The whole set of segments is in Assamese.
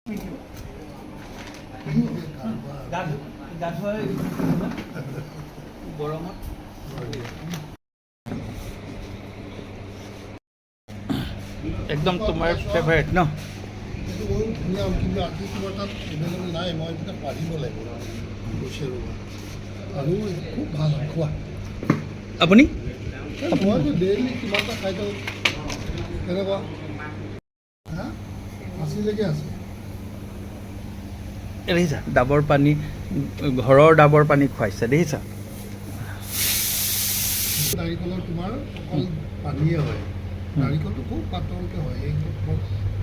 গৰমত একদম তোমাৰ ফেভাৰিট ন? ধুনীয়া, কিন্তু আজি তোমাৰ তাত এভেইলেবল নাই। মই এতিয়া পাৰিব লাগিব কৈছে ৰ'বা। আৰু খুব ভাল খোৱা। আপুনি মইতো ডেইলি কিমান এটা খাই থাকোঁ তেনেকুৱা। হা আছিলৈকে আছে। দেখিছা ডাবৰ পানী, ঘৰৰ ডাবৰ পানী খুৱাইছে দেখিছা। নাৰিকলৰ তোমাৰ অকল পানীয়ে হয়। নাৰিকলটো খুব পাতলকৈ হয়, এইটো খুব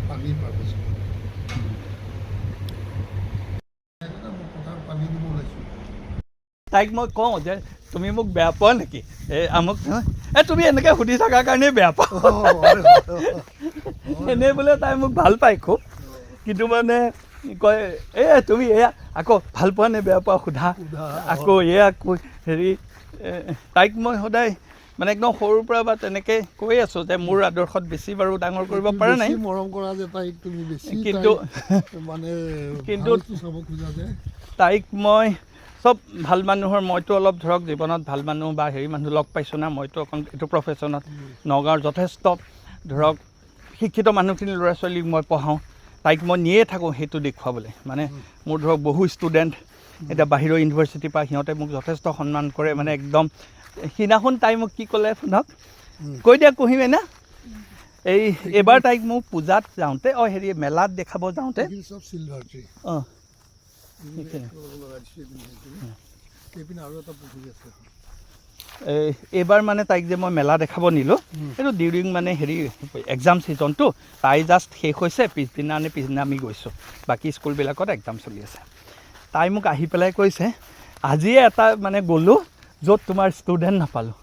পানীৰ পাৰ্পজ। মই পথাৰত পানী দিব ওলাইছোঁ। তাইক মই কওঁ যে তুমি মোক বেয়া পোৱা নেকি, আমুক তুমি এনেকৈ সুধি থকাৰ কাৰণেই বেয়া পাওঁ। এনেই বোলে তাই মোক ভাল পায় খুব, কিন্তু মানে কয় তুমি এয়া আকৌ ভাল পোৱা নে বেয়া পোৱা সোধা, আকৌ আকৌ হেৰি। তাইক মই সদায় মানে একদম সৰুৰ পৰা বা তেনেকৈ কৈ আছোঁ যে মোৰ আদৰ্শত বেছি বাৰু ডাঙৰ কৰিব পৰা নাই, মৰম কৰা যে তাইক তুমি বেছি, কিন্তু চাব খোজা যে তাইক মই চব ভাল মানুহৰ, মইতো অলপ ধৰক জীৱনত ভাল মানুহ বা হেৰি মানুহ লগ পাইছোঁ না। মইতো অকণ এইটো প্ৰফেশ্যনত নগাঁৱৰ যথেষ্ট ধৰক শিক্ষিত মানুহখিনি ল'ৰা ছোৱালীক মই পঢ়াওঁ, তাইক মই নিয়ে থাকোঁ সেইটো দেখুৱাবলৈ। মানে মোৰ ধৰক বহু ষ্টুডেণ্ট এতিয়া বাহিৰৰ ইউনিভাৰ্চিটিৰ পৰা সিহঁতে মোক যথেষ্ট সন্মান কৰে। মানে একদম সিদিনাখন তাই মোক কি ক'লে শুনক, কৈ দিয়া কুহিমে না। এইবাৰ তাইক মোক পূজাত যাওঁতে হেৰি মেলাত দেখাব যাওঁতে অঁ এইবাৰ মানে তাইক যে মই মেলা দেখাব নিলোঁ, এইটো ডিউৰিং মানে হেৰি এক্সাম ছিজনটো। তাই জাষ্ট শেষ হৈছে, পিছদিনা আমি গৈছোঁ। বাকী স্কুলবিলাকত এক্সাম চলি আছে। তাই মোক আহি পেলাই কৈছে আজিয়ে এটা মানে গ'লোঁ য'ত তোমাৰ ষ্টুডেণ্ট নাপালোঁ।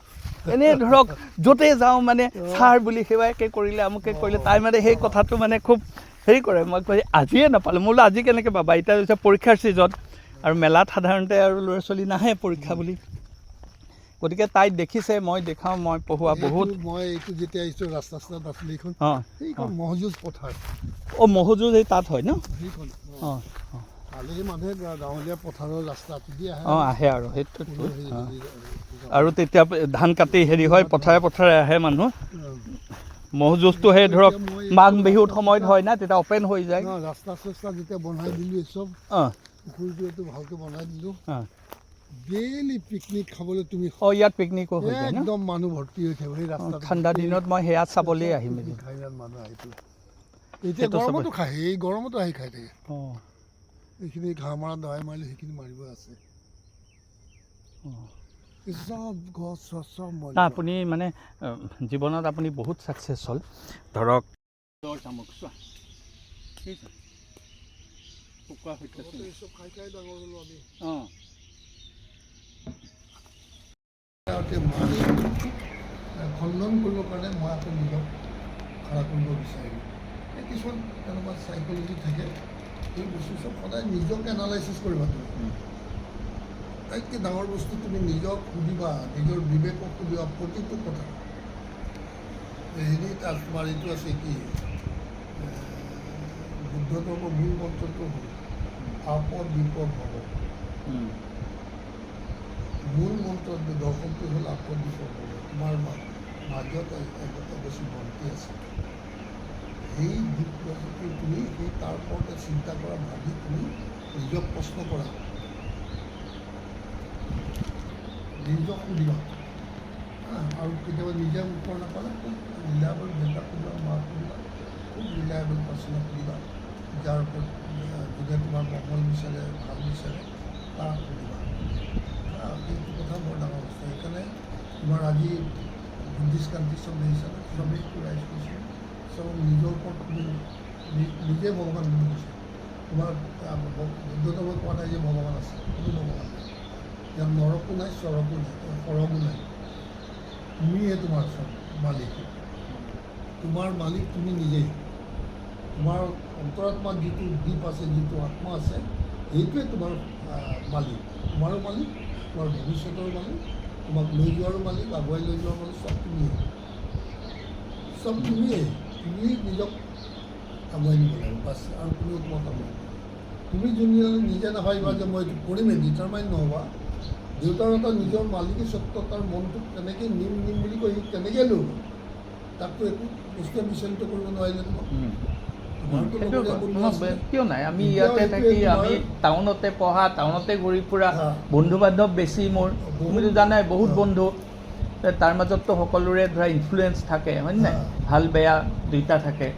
এনেই ধৰক য'তে যাওঁ মানে ছাৰ বুলি সেৱাকে কৰিলে, আমুকে কৰিলে। তাই মানে সেই কথাটো মানে খুব হেৰি কৰে। মই কৈ আজিয়ে নাপালোঁ। মই বোলো আজি কেনেকৈ পাবা, এতিয়া হৈছে পৰীক্ষাৰ ছিজন, আৰু মেলাত সাধাৰণতে আৰু ল'ৰা ছোৱালী নাহে পৰীক্ষা বুলি। গতিকে তাইক দেখিছে, মই দেখাওঁ, মই পঢ়োৱা বহুত। মই এইটো যেতিয়া আহিছোঁ ৰাস্তা আছিলে এইখন, সেইখন মহযুঁজ পথাৰ। মহযুঁজ এই তাত হয় ন? সেইখন অঁ কালি মানুহে গাঁৱলীয়া পথাৰৰ ৰাস্তাটো দি আহে। আহে আৰু সেইটো। আৰু তেতিয়া ধান কাটি হেৰি হয়, পথাৰে পথাৰে আহে মানুহ। মহযুঁজটো সেই ধৰক মাঘ বিহুৰ সময়ত হয় না, তেতিয়া অপেন হৈ যায়। ৰাস্তা চাস্তা যেতিয়া বনাই দিলোঁ চব, পুখুৰীটো ভালকৈ বনাই দিলোঁ। ডেইলি পিকনিক খাবলৈ তুমি ইয়াত পিকনিকো হৈ যায় ন? একদম মানুহ ভৰ্তি হৈ থাকিব সেই ৰাস্তাত। ঠাণ্ডা দিনত মই সেয়া চাবলৈ আহিম। মানুহ আহিছিল এতিয়া গৰমতো খায়, এই গৰমতো আহি খাই থাকে। এইখিনি ঘাঁহ মৰা দৱাই মাৰিলে সেইখিনি মাৰিব আছে। চব গছ চছ চব না আপুনি মানে জীৱনত আপুনি বহুত ছাকচেছ হ'ল ধৰক। খণ্ডন কৰিবৰ কাৰণে মই আকৌ নিজক খাৰা কৰিব বিচাৰিলোঁ। এই কিছুমান তেনেকুৱা চাইকলজি থাকে, সেই বস্তু চব সদায় নিজক এনালাইচিছ কৰিবা। তুমি তাইতকৈ ডাঙৰ বস্তু তুমি নিজক সুধিবা, নিজৰ বিবেকক সুধিবা প্ৰতিটো কথা। হেৰি তাত তোমাৰ এইটো আছে কি, বুদ্ধ ধৰ্মৰ মূল মন্ত্ৰটো হ'ল আপদ বিপদ হ'ব। মূল মন্ত্ৰ দৰ্শনটো হ'ল আপদ বিপদ হ'ব। তোমাৰ মাজত এগছি ভণ্টি আছে, সেই দিশটো তুমি সেই তাৰ ওপৰতে চিন্তা কৰা, ভাবি তুমি নিজক প্ৰশ্ন কৰা, নিজক সুধিবা। আৰু কেতিয়াবা নিজে উত্তৰ নাপালে খুব ৰিলায়েবল দেউতাক সুধিবা, মাক সুধিবা, খুব ৰিলায়েবল পাৰ্চনক সুধিবা, যাৰ ওপৰত যোনে তোমাৰ মংগল বিচাৰে, ভাল বিচাৰে, তাক সুধিবা। সেইটো কথা বৰ ডাঙৰ বস্তু। সেইকাৰণে তোমাৰ আজি বুদ্ধিষ্ট কাণ্ট্ৰি চব দেখিছা, চবেই ৰাইজ কৰিছে, চব নিজৰ ওপৰত তুমি নিজে ভগৱান বুলি কৈছে। তোমাৰ বুদ্ধ ধৰ্মত কোৱা নাই যে ভগৱান আছে, কোনো ভগৱান নাই। ইয়াত নৰকো নাই, চৰকো নাই, সৰগো নাই। তুমিহে তোমাৰ চব মালিক। তোমাৰ মালিক তুমি নিজেই। তোমাৰ অন্তৰাত্মাত যিটো দ্বীপ আছে, যিটো আত্মা আছে, সেইটোৱে তোমাৰ মালিক। তোমাৰো মালিক, তোমাৰ ভৱিষ্যতৰ মালিক, তোমাক লৈ যোৱাৰো মালিক, আগুৱাই লৈ যোৱাৰ মালিক, চব তুমিয়ে। চব তুমিয়ে। তুমি নিজক আগুৱাই নিব লাগিব বাছ আৰু কোনো তোমাৰ কাম নাই তুমি যোনদিনালৈ নিজে নাভাবিবা যে মই এইটো কৰিমেই ডিটাৰমাইন নহ'বা দেউতাৰ এটা নিজৰ মালিকী স্বত্ব তাৰ মনটোক কেনেকৈ নিম বুলি কৈ সি কেনেকৈ ল'ব তাকতো একো বস্তুৱে বিচলিত কৰিব নোৱাৰিলে তোমাক কিয় নাই আমি ইয়াতে থাকি আমি টাউনতে পঢ়া টাউনতে ঘূৰি ফুৰা বন্ধু বান্ধৱ বেছি মোৰ তুমিতো জানাই বহুত বন্ধু তাৰ মাজততো সকলোৰে ধৰা ইনফ্লুৱেঞ্চ থাকে হয়নে নাই ভাল বেয়া দুইটা থাকে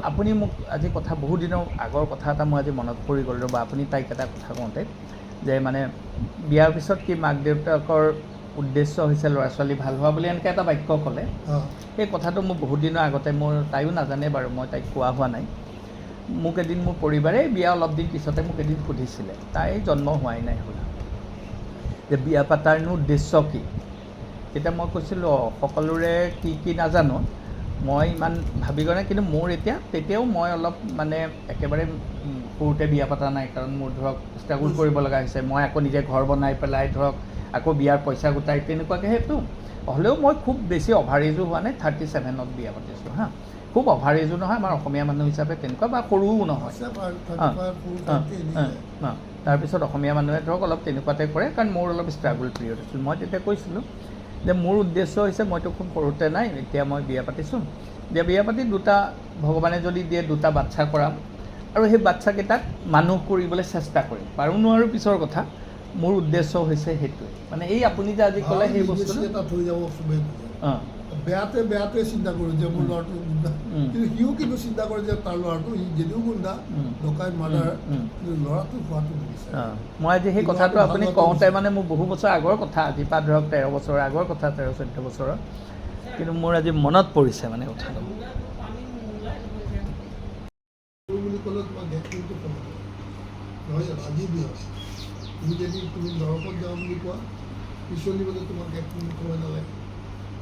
আপুনি মোক আজি কথা বহু দিনৰ আগৰ কথা এটা মই আজি মনত পৰি গ'ল ৰ'বা আপুনি তাইক এটা কথা কওঁতে যে মানে বিয়াৰ পিছত কি মাক দেউতাকৰ উদ্দেশ্য হৈছে ল'ৰা ছোৱালী ভাল হোৱা বুলি এনেকৈ এটা বাক্য ক'লে সেই কথাটো মোৰ বহুত দিনৰ আগতে মোৰ তাইও নাজানে বাৰু মই তাইক কোৱা হোৱা নাই মোক এদিন মোৰ পৰিবাৰে বিয়া অলপ দিন পিছতে মোক এদিন সুধিছিলে তাই জন্ম হোৱাই নাই সোধা যে বিয়া পাতাৰনো উদ্দেশ্য কি তেতিয়া মই কৈছিলোঁ সকলোৰে কি নাজানো মই ইমান ভাবি গ'লে কিন্তু মোৰ তেতিয়াও মই অলপ মানে একেবাৰে সৰুতে বিয়া পতা নাই কাৰণ মোৰ ধৰক ষ্ট্ৰাগল কৰিব লগা হৈছে মই আকৌ নিজে ঘৰ বনাই পেলাই ধৰক আকৌ বিয়াৰ পইচা গোটাই তেনেকুৱাকৈ সেইটো হ'লেও মই খুব বেছি অভাৰ এজো হোৱা নাই 37ত বিয়া পাতিছোঁ হা খুব অভাৰ এজো নহয় আমাৰ অসমীয়া মানুহ হিচাপে তেনেকুৱা বা সৰুও নহয় তাৰপিছত অসমীয়া মানুহে ধৰক অলপ তেনেকুৱাতে কৰে কাৰণ মোৰ অলপ ষ্ট্ৰাগল পিৰিয়ড আছিল মই তেতিয়া কৈছিলোঁ যে মোৰ উদ্দেশ্য হৈছে মইতো খুব সৰুতে নাই এতিয়া মই বিয়া পাতিছোঁ যে বিয়া পাতি দুটা ভগৱানে যদি দিয়ে দুটা বাচ্ছা কৰাম আৰু সেই বাচ্চাকেইটাক মানুহ কৰিবলৈ চেষ্টা কৰিম পাৰোঁ নোৱাৰোঁ পিছৰ কথা মোৰ উদ্দেশ্য হৈছে সেইটোৱে মানে এই আপুনি যে আজি ক'লে সেই বস্তুটো এটা থৈ যাব চবেই বেয়াটোৱে চিন্তা কৰোঁ যে মোৰ ল'ৰাটো গুণ্ডা কিন্তু সিও কিন্তু চিন্তা কৰে যে তাৰ ল'ৰাটো সি যদিও গুণ্ডা ডকাইত মাৰ্ডাৰ কিন্তু ল'ৰাটো হোৱাটো নিবিচাৰে মই আজি সেই কথাটো আপুনি কওঁতে মানে মোৰ বহু বছৰ আগৰ কথা আজিৰ পৰা ধৰক 13 বছৰৰ আগৰ কথা 13-14 বছৰৰ কিন্তু মোৰ আজি মনত পৰিছে মানে কথাটো বুলি ক'লে তোমাক ভেকচিনটো কমাব নহয় জানো আজি বিয়া তুমি যদি তুমি দৰৱত যাওঁ বুলি কোৱা পিছলিবলৈ তোমাক ভেকচিন ক'ব নালাগে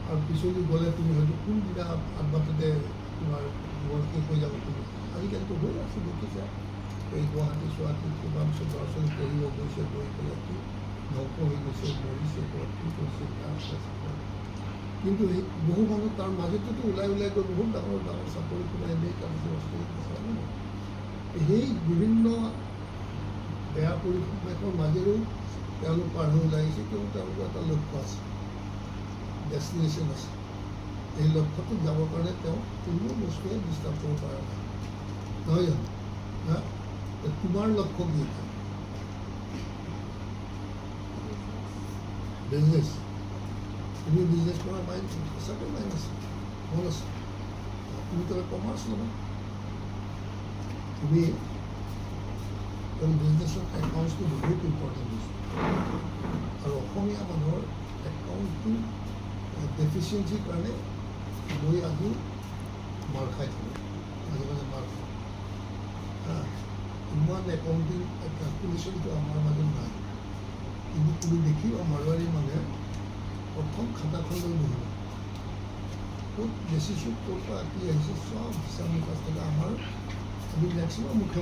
আৰু পিছলি গ'লে তুমি হয়তো কোনদিনা আগবাটতে তোমাৰ বৰ শেষ হৈ যাব তুমি আজিকালিতো হৈ আছে দেখিছা এই গুৱাহাটী চুৱাহাটীত কিবা পিছত ল'ৰা ছোৱালী পঢ়িব গৈছে গৈ পেলাই কি ধ্বংস হৈ গৈছে মৰিছে ক'ৰবাত কি কৰিছে কিন্তু এই বহু মানুহ তাৰ মাজতেতো ওলাই গৈ বহুত ডাঙৰ চাকৰি কিবা এনেই তাৰপিছত সেই বিভিন্ন বেয়া পৰিৱেশৰ মাজেৰেও তেওঁলোক পাৰ হৈ ওলাই আহিছে কিয়নো তেওঁলোকৰ এটা লক্ষ্য আছে ডেষ্টিনেশ্যন আছে এই লক্ষ্যটোত যাবৰ কাৰণে তেওঁ কোনো বস্তুৱে ডিষ্টাৰ্ব কৰিব পৰা নাই নহয় জানো হা তোমাৰ লক্ষ্য কি বিজনেছ তুমি বিজনেছ কৰা মাইণ্ড সঁচাকৈ মাইণ্ড আছে মন আছে তুমি তাৰে কমাৰ্চ ল'বা তুমি বিজনেছত একাউণ্টছটো বহুত ইম্পৰ্টেণ্ট বস্তু আৰু অসমীয়া মানুহৰ একাউণ্টটো ডেফিচিয়েঞ্চিৰ কাৰণে মই আজিও মাৰ খাই থাকোঁ মাজে মাজে মাৰ খাওঁ ইমান একাউণ্টিং কেলকুলেশ্যনটো আমাৰ মাজত নাই কিন্তু তুমি দেখিবা মাৰোৱাৰী মানুহে প্ৰথম খাতাখন লৈ বহিব ক'ত বেচিছোঁ ক'ৰ পৰা কি আহিছে চব হিচাপ নিকাচ থাকে আমাৰ আমি মেক্সিমাম মুখে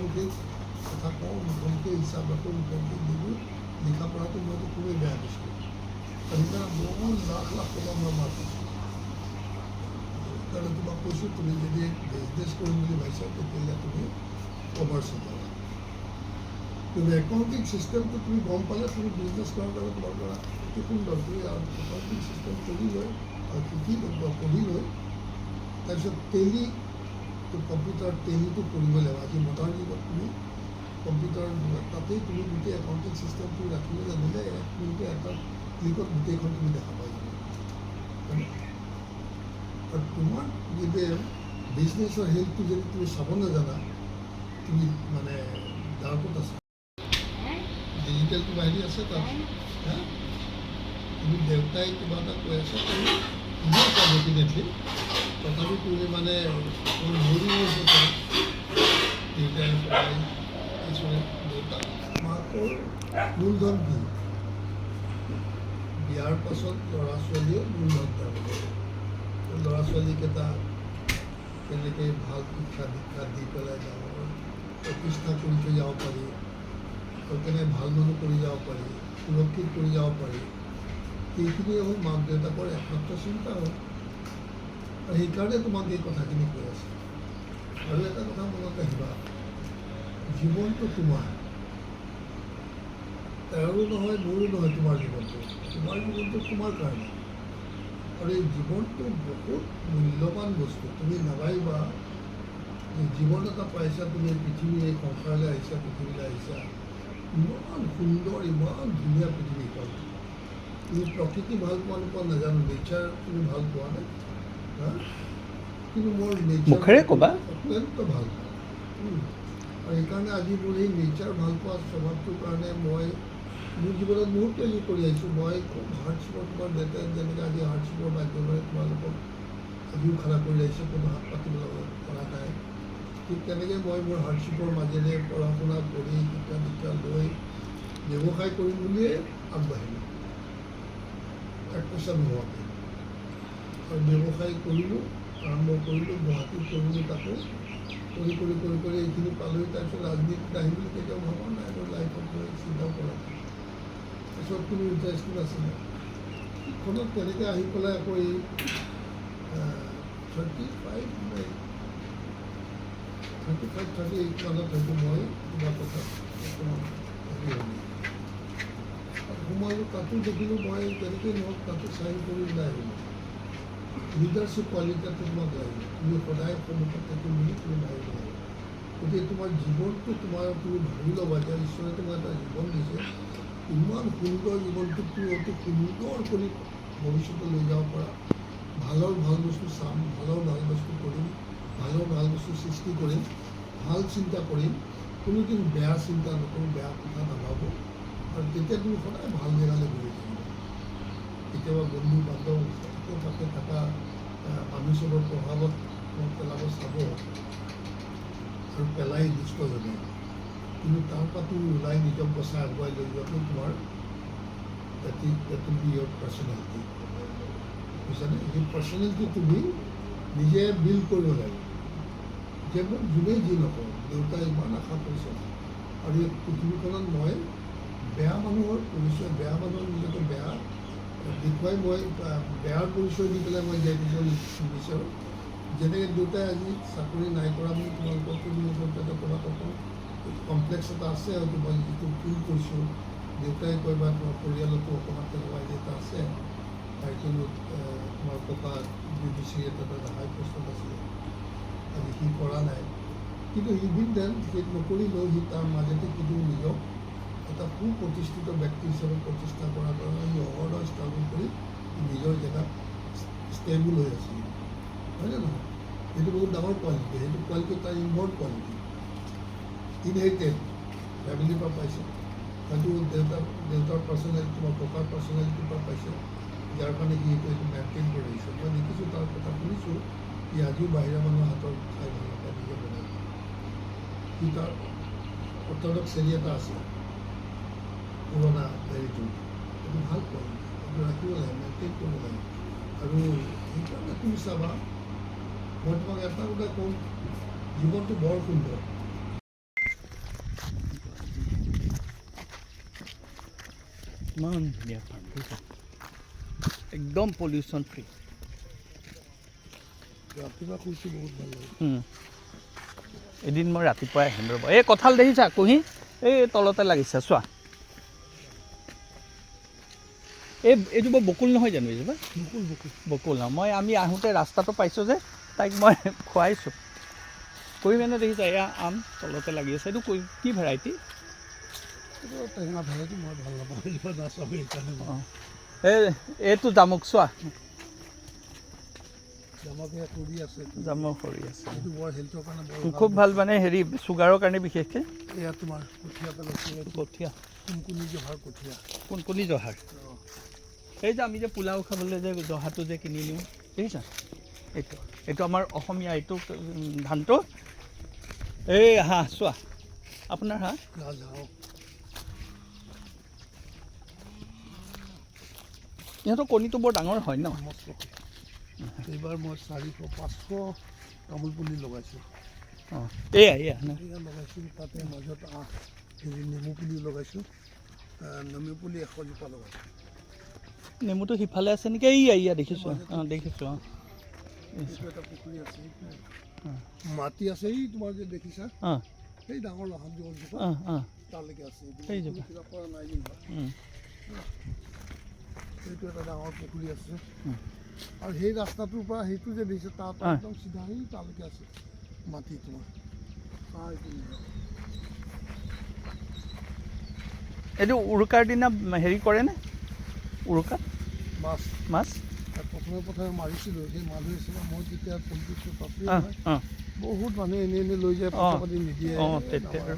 কথা কওঁ মুখে হিচাপ ৰাখোঁ মুখে দিলোঁ লিখা পঢ়াটো মইতো খুবেই বেয়া পাইছোঁ সেইকাৰণে বহুত লাখ টকা মই মাৰ পাইছোঁ সেইকাৰণে তোমাক কৈছোঁ তুমি যদি বিজনেছ কৰিম বুলি ভাবিছা তেতিয়াহ'লে তুমি কমাৰ্চত যাবা কিন্তু একাউণ্টিং চিষ্টেমটো তুমি গম পালে তুমি বিজনেছ কৰাৰ কাৰণে তোমাৰ পৰা অতি সুন্দৰ তুমি একাউণ্টিং চিষ্টেম কৰি লৈ আৰু শিকি পঢ়ি লৈ তাৰপিছত কম্পিউটাৰ টেলিটো কৰিব লাগিব আজি মডাৰ্ণ যুগত তুমি কম্পিউটাৰ তাতেই তুমি গোটেই একাউণ্টিং চিষ্টেমটো ৰাখিব জানিলে এক মিনিটে এটা ক্লিকত গোটেইখন তুমি দেখা পাই যাবা আৰু তোমাৰ যদি বিজনেছৰ হেল্থটো যদি তুমি চাব নাজানা তুমি মানে ডাউটত আছা ডিজিটেল কিবা হেৰি আছে তাত হা তুমি দেউতাই কিবা এটা কৈ আছা তুমি ডেফিনেটলি তথাপি তুমি মানে মৰি গৈছে দেউতাই দেউতা মাকৰ মূলধন কি বিয়াৰ পাছত ল'ৰা ছোৱালীয়ে মূলধন তাৰমানে ল'ৰা ছোৱালীকেইটা কেনেকৈ ভাল শিক্ষা দীক্ষা দি পেলাই ডাঙৰ প্ৰতিষ্ঠা কৰি থৈ যাব পাৰি আৰু কেনেকৈ ভাল মানুহ কৰি যাব পাৰি সুৰক্ষিত কৰি যাব পাৰি সেইখিনিয়ে হ'ল মাক দেউতাকৰ একমাত্ৰ চিন্তা হ'ল আৰু সেইকাৰণে তোমাক এই কথাখিনি কৈ আছে আৰু এটা কথা মনত ৰাখিবা, জীৱনটো তোমাৰ, তাৰো নহয় মোৰো নহয় তোমাৰ জীৱনটো তোমাৰ কাৰণে। আৰু এই জীৱনটো বহুত মূল্যৱান বস্তু। তুমি নাভাবিবা যে জীৱন এটা পাইছা, তুমি পৃথিৱী এই সংসাৰলৈ আহিছা, পৃথিৱীলৈ আহিছা, ইমান সুন্দৰ ইমান ধুনীয়া পৃথিৱীখন। তুমি প্ৰকৃতি ভাল পোৱা নোপোৱা নাজানো, নেচাৰ তুমি ভাল পোৱা নে? হা? কিন্তু মোৰ নেচাৰ মুখেৰে ক'বা। অত্যন্ত ভাল পাওঁ। আৰু সেইকাৰণে আজি মোৰ এই নেচাৰ ভাল পোৱা স্বভাৱটোৰ কাৰণে মই মোৰ জীৱনত বহুত ট্ৰেইনিং কৰি আহিছোঁ। মই খুব হাৰ্ডশ্বিপৰ তোমাৰ দেউতাই যেনেকৈ আজি হাৰ্ডশ্বিপৰ মাধ্যমেৰে তোমালোকক আজিও খানা কৰি আহিছে, কোনো হাত পাতিব পৰা নাই। ঠিক তেনেকৈ মই মোৰ হাৰ্ডশ্বিপৰ মাজেৰে পঢ়া শুনা কৰি শিক্ষা দীক্ষা লৈ ব্যৱসায় কৰিম বুলিয়ে আগবাঢ়িলোঁ, এক পইচা নোহোৱাকৈ। আৰু ব্যৱসায় কৰিলোঁ, আৰম্ভ কৰিলোঁ, গুৱাহাটীত কৰিলোঁ, তাকো কৰি এইখিনি পালোঁ। তাৰপিছত ৰাজনীতিত আহিম বুলি কেতিয়াও ভবা নাই, আৰু লাইফত লৈ চিন্তাও কৰা নাই। তাৰপিছত কোনো ইণ্টাৰেষ্ট নাছিলে। ইখনত তেনেকৈ আহি পেলাই আকৌ এই 35-38 মানত হয়তো মই কিবা কথা অকণমান হেৰি হ'লোঁ। সোমালোঁ, তাতো দেখিলোঁ মই তেনেকৈ নহওক তাতো চাইন কৰি ওলাই আহিলোঁ। লিডাৰশ্বিপ কোৱালিটিটো তোমাক লাগিব, তুমি সদায় সন্মুখত থাকিম বুলি তুমি ভাবিব লাগিব। গতিকে তোমাৰ জীৱনটো তুমি ভাবি ল'বা যে ঈশ্বৰে তোমাক এটা জীৱন দিছে, ইমান সুন্দৰ জীৱনটোক তুমি অতি সুন্দৰ কৰি ভৱিষ্যতে লৈ যাব পৰা। ভালৰ ভাল বস্তু চাম, ভালৰ ভাল বস্তু কৰিম, ভালৰ ভাল বস্তু সৃষ্টি কৰিম, ভাল চিন্তা কৰিম, কোনোদিন বেয়া চিন্তা নকৰোঁ, বেয়া কথা নাভাবোঁ। আৰু তেতিয়া তুমি সদায় ভাল জেগালৈ ঘূৰি থাকিবা। কেতিয়াবা বন্ধু বান্ধৱ তাতে থকা মানুহ চবৰ প্ৰভাৱত পেলাব চাব আৰু পেলাই নিষ্ট জানে। কিন্তু তাৰপৰা তুমি ওলাই নিজক বচাই আগুৱাই লৈ যোৱাটো তোমাৰ ইয়ৰ পাৰ্চনেলিটি, বুজিছানে? সেই পাৰ্চনেলিটি তুমি নিজে বিল্ড কৰিব লাগিব। যে মোক যোনেই যি নকওঁ, দেউতাই ইমান আশা কৰিছে। আৰু এই পৃথিৱীখনত মই বেয়া মানুহৰ পৰিচয়, বেয়া মানুহৰ নিজকে বেয়া দেখুৱাই মই বেয়াৰ পৰিচয় দি পেলাই মই জীয়াই থাকিব নিবিচাৰোঁ। যেনেকৈ দেউতাই আজি চাকৰি নাই কৰা বুলি তোমালোকক ক'ৰবাত অকণ কমপ্লেক্স এটা আছে, হয়তো মই যিটো ফিল কৰিছোঁ। দেউতাই কয় বা তোমাৰ পৰিয়ালতো অকণমান তেনেকুৱা এটা আছে। কিন্তু তোমাৰ ককা BBC এটা হাই পষ্টত আছিলে, আজি সি কৰা নাই। কিন্তু ইভিন দেন সেই নকৰিলেও সি তাৰ মাজতে কিন্তু নিজক এটা সুপ্ৰতিষ্ঠিত ব্যক্তি হিচাপে প্ৰতিষ্ঠা কৰাৰ কাৰণে সি অহৰহ ষ্ট্ৰাগল কৰি নিজৰ জেগাত ষ্টেবল হৈ আছিল, হয়নে নহয়? সেইটো বহুত ডাঙৰ কোৱালিটি। সেইটো কোৱালিটি তাৰ ইনবৰ্ণ কোৱালিটি, ইনহেৰিটেড, ফেমিলিৰ পৰা পাইছে। হয়তো দেউতাৰ পাৰ্চনেলিটি বা ককাৰ পাৰ্চনেলিটিৰ পৰা পাইছে, যাৰ কাৰণে সি এইটো মেইনটেইন কৰি আহিছে। মই দেখিছোঁ, তাৰ কথা শুনিছোঁ, সি আজিও বাহিৰা মানুহৰ হাতৰ খাই ভাল নাপায়, নিজে বনাই। সি তাৰ অৰ্থডক্স হেৰি এটা আছে, পুৰণা হেৰিটো, সেইটো ভাল কোৱালিটি, সেইটো ৰাখিব লাগে, মেইনটেইন কৰিব লাগে। আৰু সেইকাৰণে তুমি চাবা, মই তোমাক এটা কথা কওঁ, জীৱনটো বৰ সুন্দৰ। ইমান ধুনীয়া একদম পলিউশ্যন ফ্ৰী। ৰাতিপুৱা শুইছোঁ, বহুত ভাল লাগে। এদিন মই ৰাতিপুৱাই আহিম ৰ'ব। এই কঁঠাল দেখিছা কুঁহি, এই তলতে লাগিছে চোৱা। এইটো বৰ বকুল নহয় জানো? এইজোপা বকুল ন। আমি আহোঁতে ৰাস্তাটো পাইছোঁ যে, তাইক মই খুৱাইছোঁ। কুঁহি মানে দেখিছা, এয়া আম তলতে লাগি আছে। এইটো কি ভেৰাইটি? টেঙা ভেৰাইটি, মই ভাল নাপাওঁ সেইকাৰণে। অঁ, এইটো জামুক চোৱা, জামুক সৰি আছে। খুব ভাল, মানে হেৰি চুগাৰৰ কাৰণে বিশেষকৈ। এয়া তোমাৰ কঠীয়া পেলাইছে, কঠীয়া, কোনকণি জহাৰ। এই যে আমি যে পোলাও খাবলৈ যে জহাটো যে কিনি নিওঁ, দেখিছা? এইটো আমাৰ অসমীয়া এইটো ধানটো। এই হাঁহ চোৱা, আপোনাৰ হাঁহ ইহঁতৰ কণীটো বৰ ডাঙৰ হয় ন? এইবাৰ মই 400-500 তামোল পুলি লগাইছোঁ। অঁ, এয়া লগাইছোঁ। তাতে মাজত নেমু পুলি লগাইছোঁ। নেমু পুলি 100 জোপা লগাইছোঁ। নেমুটো সিফালে আছে নেকি? এয়া দেখিছোঁ। অঁ, দেখিছোঁ। অঁ, এইটো এটা পুখুৰী আছে, মাটি আছে এই তোমাৰ যে দেখিছা অঁ সেই ডাঙৰ লাহন জোপা অঁ অঁ তালৈকে আছে সেই জোপা কিবা কৰা নাই যেনিবা সেইটো এটা ডাঙৰ পুখুৰী আছে আৰু সেই ৰাস্তাটোৰ পৰা সেইটো যে দেখিছে তাৰ পৰা একদম চিধা সেই তালৈকে আছে মাটি তোমাৰ এইটো উৰুকাৰ দিনা হেৰি কৰেনে উৰুকাত মাছ মাছ প্ৰথমে মাৰিছিলোঁ সেই মানুহে আছিলে মই যেতিয়া পলিটিক্সত আছিলোঁ অঁ অঁ বহুত মানুহে এনে লৈ যায় পইচা পাতি নিদিয়ে অঁ তেতিয়া আৰু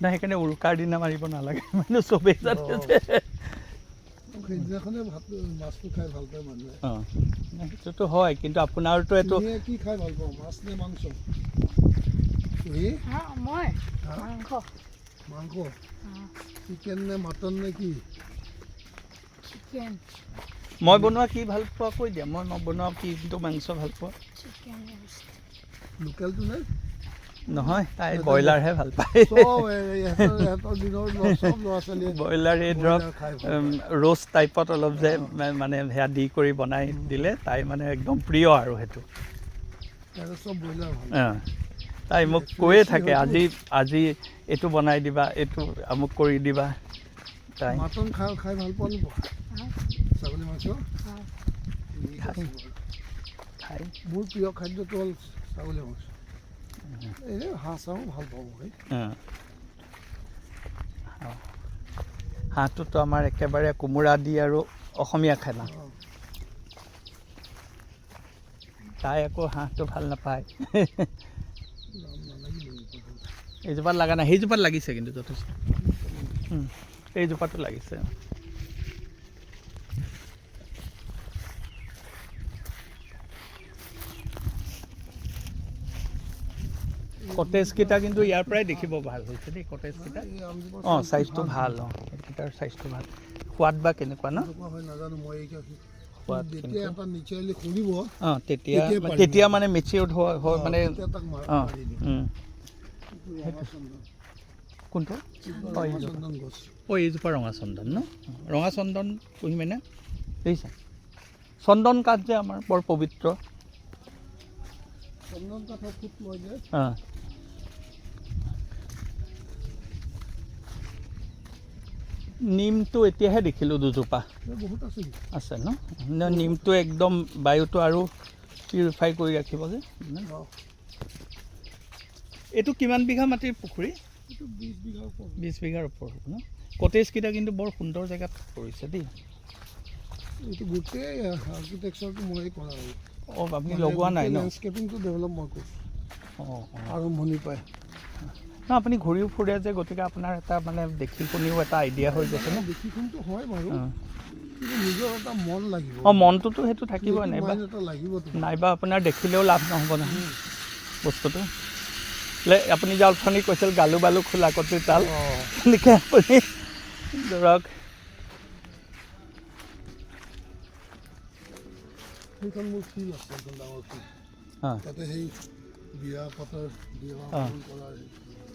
নাই সেইকাৰণে উৰুকাৰ দিনা মাৰিব নালাগে মানে চবেই জানে সেইদিনাখনে মাছটো খাই ভাল পায় মানুহে অঁ সেইটোতো হয় কিন্তু আপোনাৰতো এইটো কি খাই ভাল পাওঁ মাছ নে মাংস মাংস চিকেন নে মাটন নে কি মই বনোৱা কি ভাল পোৱা কৈ দিয়া মই বনোৱা কিন্তু মাংস ভাল পোৱা লোকেলটো নে নহয় তাই ব্ৰইলাৰহে ভাল পায় ব্ৰইলাৰ এই ধৰক ৰ'ষ্ট টাইপত অলপ যে মানে সেয়া দি কৰি বনাই দিলে তাই মানে একদম প্ৰিয় আৰু সেইটো অঁ তাই মোক কৈয়ে থাকে আজি এইটো বনাই দিবা এইটো আমুক কৰি দিবা তাই মাটন খাই ভাল পোৱা নোপোৱা ছাগলী মাংস খাই মোৰ প্ৰিয় খাদ্যটো হ'ল ছাগলী মাংস এনেই হাঁহ চাহো ভাল পাওঁ মই হাঁহটোতো আমাৰ একেবাৰে কোমোৰা দি আৰু অসমীয়া খানা তাই আকৌ হাঁহটো ভাল নাপায় এইজোপাত লগা নাই সেইজোপাত লাগিছে কিন্তু যথেষ্ট এইজোপাটো লাগিছে কটেজকেইটা কিন্তু ইয়াৰ পৰাই দেখিব ভাল হৈছে দেই কটেজকেইটা অঁ চাইজটো ভাল অঁ সেইকেইটাৰ চাইজটো ভাল সোৱাদ বা কেনেকুৱা ন নাজানো মই সোৱাদ খুলিব অঁ তেতিয়া মানে মেচিয়ৰ্ড হয় মানে অঁ কোনটো অঁ এইজোপা ৰঙা চন্দন ন ৰঙা চন্দন পুহিমেনে দেখিছা চন্দন কাঠ যে আমাৰ বৰ পবিত্ৰ অঁ নিমটো এতিয়াহে দেখিলোঁ দুজোপা আছে ন নিমটো একদম বায়ুটো আৰু পিউৰিফাই কৰি ৰাখিব যে এইটো কিমান বিঘা মাটিৰ পুখুৰী 20 বিঘাৰ ওপৰ হ'ব ন কটেজকেইটা কিন্তু বৰ সুন্দৰ জেগাত পৰিছে দেই এইটো গোটেই আৰ্কিটেকচাৰটো মই কৰা হয় অঁ আপুনি লগোৱা নাই ন লেণ্ডস্কেপিংটো ডেভেলপ মই কৰিছোঁ অঁ আৰম্ভণিৰ পৰাই ন আপুনি ঘূৰিও ফুৰে যে গতিকে আপোনাৰ এটা মানে দেখি শুনিও এটা আইডিয়া হৈ গৈছে ন দেখি শুনিটো হয় বাৰু কিন্তু নিজৰ এটা মন লাগিব অঁ মনটোতো সেইটো থাকিবই নাইবা আপোনাৰ দেখিলেও লাভ নহ'ব নহয় বস্তুটো আপুনি যে অথনি কৈছিল গালু বালু খোলা কটিৰ তাল তেনেকৈ আপুনি ধৰক সেইখন মোৰ ফিল্ড আছে এখন ডাঙৰ ফিল্ড তাতে সেই বিয়া পাতৰ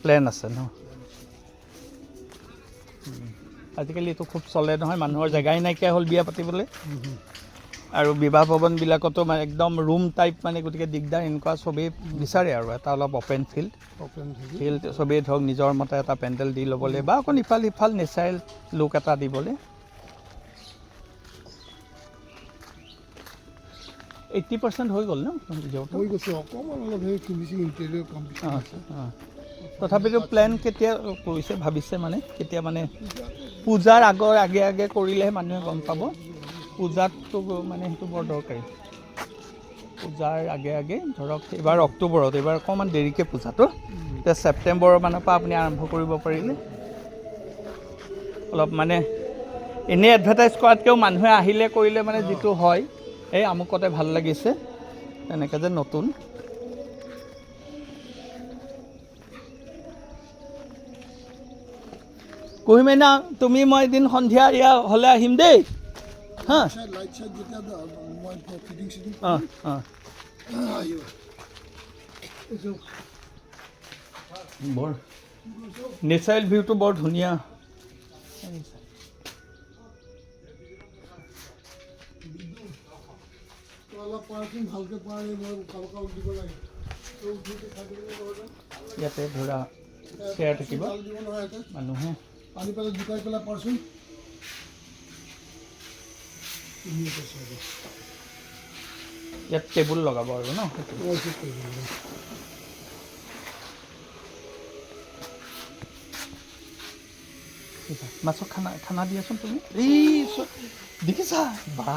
প্লেন আছে ন আজিকালি এইটো খুব চলে নহয় মানুহৰ জেগাই নাইকিয়া হ'ল বিয়া পাতিবলৈ আৰু বিবাহ ভৱনবিলাকতো মানে একদম ৰুম টাইপ মানে গতিকে দিগদাৰ এনেকুৱা চবেই বিচাৰে আৰু এটা অলপ অ'পেন ফিল্ড চবেই ধৰক নিজৰ মতে এটা পেণ্ডেল দি ল'বলৈ বা অকণ ইফাল সিফাল নেচাৰেল লুক এটা দিবলৈ 80% হৈ গ'ল ন তথাপিতো প্লেন কেতিয়া কৰিছে ভাবিছে মানে কেতিয়া মানে পূজাৰ আগে আগে কৰিলেহে মানুহে গম পাব পূজাততো মানে সেইটো বৰ দৰকাৰী পূজাৰ আগে ধৰক এইবাৰ অক্টোবৰত এইবাৰ অকণমান দেৰিকৈ পূজাটো এতিয়া ছেপ্টেম্বৰৰ মানৰ পৰা আপুনি আৰম্ভ কৰিব পাৰিলে অলপ মানে এনেই এডভাৰটাইজ কৰাতকৈও মানুহে আহিলে কৰিলে মানে যিটো হয় এই আমুকতে ভাল লাগিছে তেনেকৈ যে নতুন কুহিমেনা তুমি মই এদিন সন্ধিয়া ইয়া হ'লে আহিম দেই হা বৰ নেচাৰেল ভিউটো বৰ ধুনীয়া পৰাচোন ভালকৈ পৰা নাই মই কাৰোবাক দিব লাগে ইয়াতে ধৰা চেয়াৰ থাকিব দিব নহয় ইয়াতে মানুহে পানী পেলাই জোকাই পেলাই পৰচোন ইয়াত টেবুল লগাব আৰু ন মাছক খানা দিয়াচোন তুমি এই দেখিছা বা